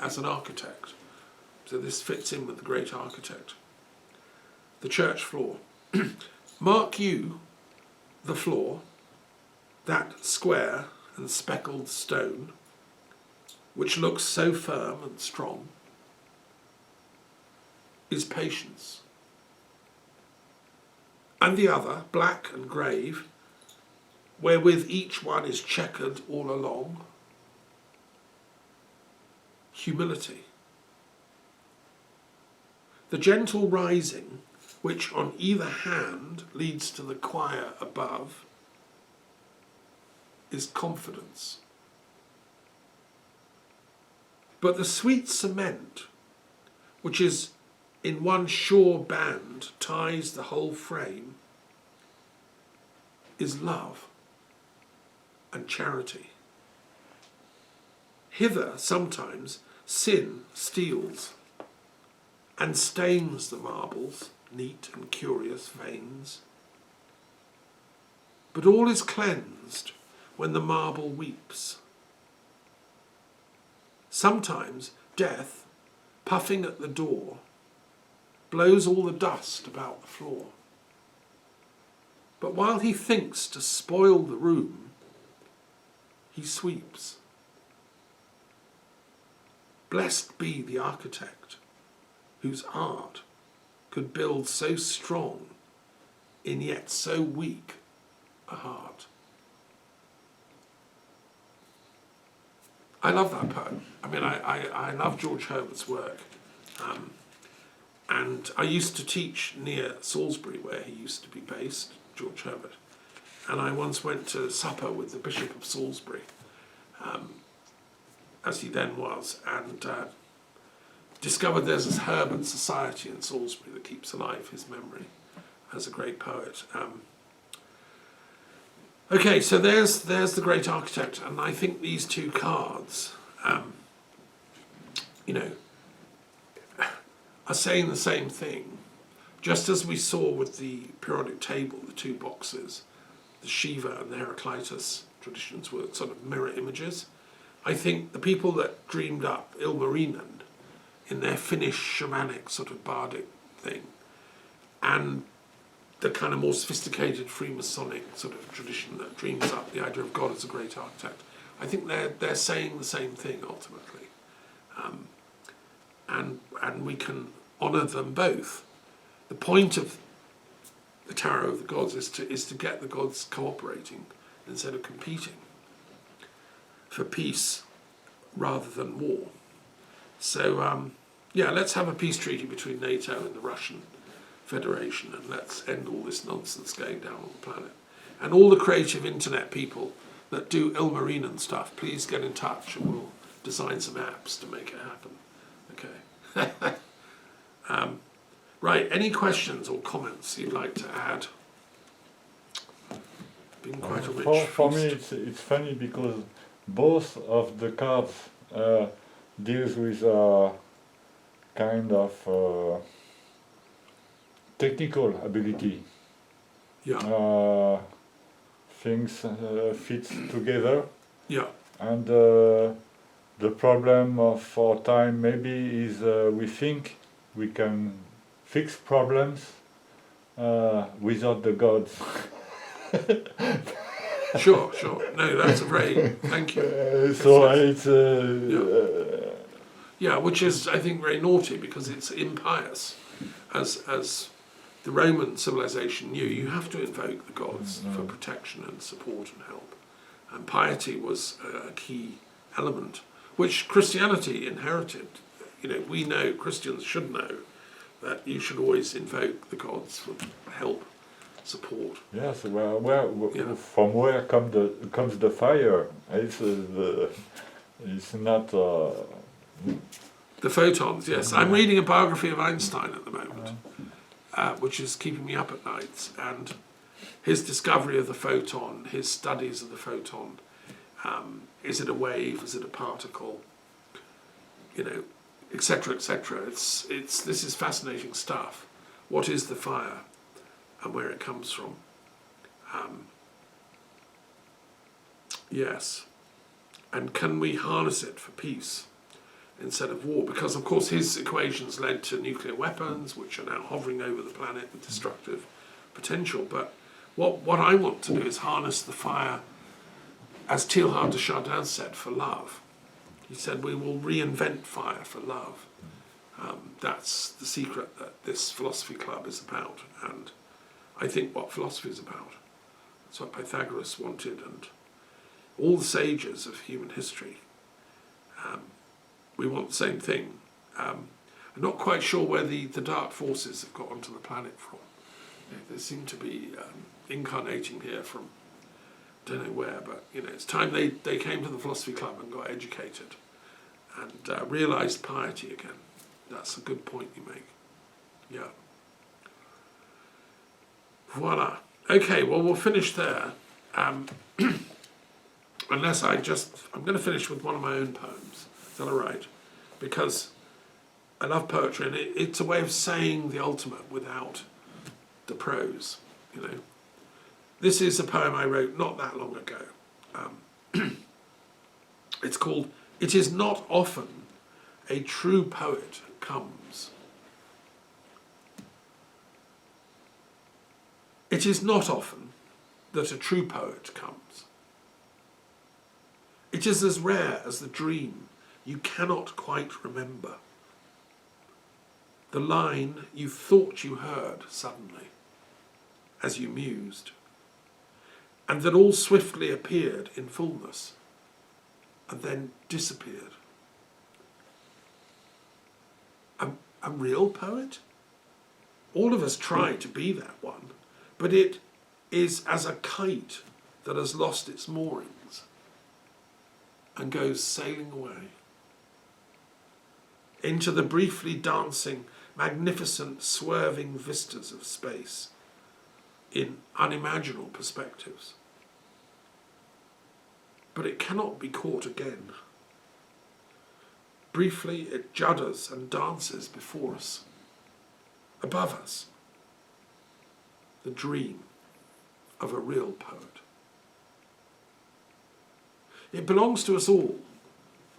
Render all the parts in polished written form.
as an architect. So this fits in with the great architect. The church floor. Mark you the floor, that square and speckled stone, which looks so firm and strong, is patience. And the other, black and grave, wherewith each one is checkered all along, humility. The gentle rising, which on either hand leads to the choir above, is confidence. But the sweet cement, which is in one sure band ties the whole frame, is love and charity. Hither sometimes sin steals and stains the marbles, neat and curious veins. But all is cleansed when the marble weeps. Sometimes death, puffing at the door, blows all the dust about the floor. But while he thinks to spoil the room, he sweeps. Blessed be the architect whose art could build so strong in yet so weak a heart. I love that poem. I mean, I love George Herbert's work. And I used to teach near Salisbury, where he used to be based, George Herbert. And I once went to supper with the Bishop of Salisbury, as he then was, and discovered there's this Herbert Society in Salisbury that keeps alive his memory as a great poet. Okay, so there's the great architect, and I think these two cards, are saying the same thing. Just as we saw with the periodic table, the two boxes, the Shiva and the Heraclitus traditions were sort of mirror images. I think the people that dreamed up Ilmarinen in their Finnish shamanic sort of bardic thing, and the kind of more sophisticated Freemasonic sort of tradition that dreams up the idea of God as a great architect, I think they're saying the same thing ultimately. And we can honour them both. The point of the Tarot of the Gods is to get the gods cooperating instead of competing for peace rather than war. So let's have a peace treaty between NATO and the Russian Federation, and let's end all this nonsense going down on the planet. And all the creative internet people that do Ilmarinen stuff, please get in touch and we'll design some apps to make it happen. Okay. Right, any questions or comments you'd like to add? Been quite a rich for me, it's funny because both of the cards deals with kind of technical ability. Yeah. Things fit together. Yeah. And the problem of our time maybe is we think we can fix problems without the gods. Sure. No, that's a very, thank you. So it's... yeah, which is, I think, very naughty because it's impious. As the Roman civilization knew, you have to invoke the gods for protection and support and help. And piety was a key element, which Christianity inherited. We know, Christians should know, that you should always invoke the gods for help, support. Yes, from where comes the fire? It's not... The photons, yes. I'm reading a biography of Einstein at the moment, which is keeping me up at nights, and his discovery of the photon, his studies of the photon, is it a wave, is it a particle, etc., etc. This is fascinating stuff. What is the fire and where it comes from? Yes. And can we harness it for peace? instead of war, because of course his equations led to nuclear weapons, which are now hovering over the planet with destructive potential. But what I want to do is harness the fire, as Teilhard de Chardin said, for love. He said, we will reinvent fire for love. That's the secret that this philosophy club is about, and I think what philosophy is about. That's what Pythagoras wanted, and all the sages of human history. We want the same thing. I'm not quite sure where the dark forces have got onto the planet from. They seem to be incarnating here from don't know where, but it's time they came to the philosophy club and got educated and realised piety again. That's a good point you make. Yeah. Voila. Okay, well, we'll finish there. Unless I'm going to finish with one of my own poems. Is that all right? Because I love poetry, and it's a way of saying the ultimate without the prose, This is a poem I wrote not that long ago. It's called, "It is not often a true poet comes." It is not often that a true poet comes. It is as rare as the dream you cannot quite remember, the line you thought you heard suddenly as you mused, and that all swiftly appeared in fullness and then disappeared. A real poet? All of us try to be that one, but it is as a kite that has lost its moorings and goes sailing away into the briefly dancing, magnificent, swerving vistas of space in unimaginable perspectives. But it cannot be caught again. Briefly, it judders and dances before us, above us, the dream of a real poet. It belongs to us all,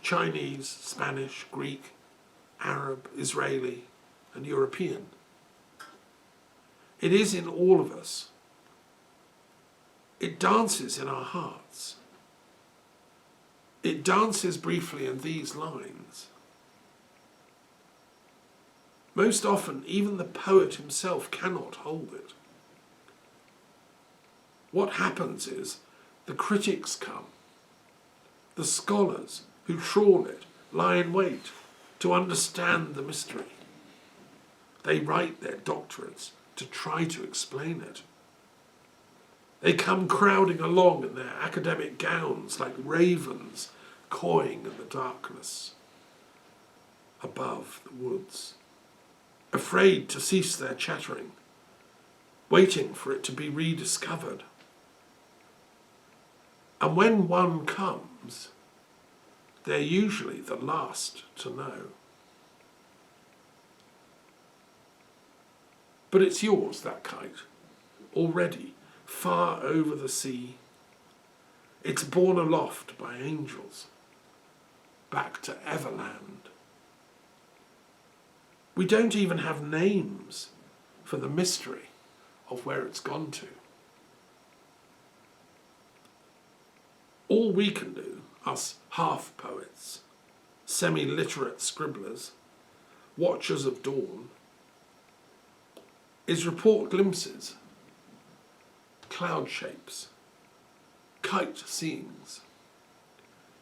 Chinese, Spanish, Greek, Arab, Israeli, and European. It is in all of us. It dances in our hearts. It dances briefly in these lines. Most often, even the poet himself cannot hold it. What happens is the critics come, the scholars who trawl it lie in wait to understand the mystery. They write their doctorates to try to explain it. They come crowding along in their academic gowns like ravens cawing in the darkness above the woods, afraid to cease their chattering, waiting for it to be rediscovered. And when one comes, they're usually the last to know. But it's yours, that kite, already far over the sea. It's borne aloft by angels, back to Everland. We don't even have names for the mystery of where it's gone to. All we can do, us half-poets, semi-literate scribblers, watchers of dawn, is report glimpses, cloud shapes, kite scenes,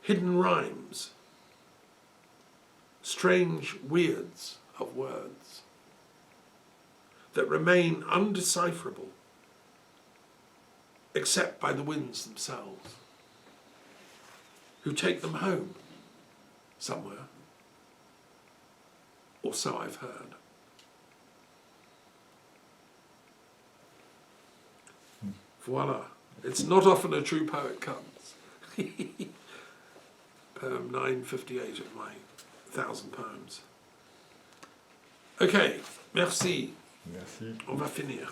hidden rhymes, strange weirds of words that remain undecipherable except by the winds themselves, who take them home somewhere, or so I've heard. Voila. It's not often a true poet comes. Poem 958 of my 1,000 poems. Okay, merci. Merci. On va finir.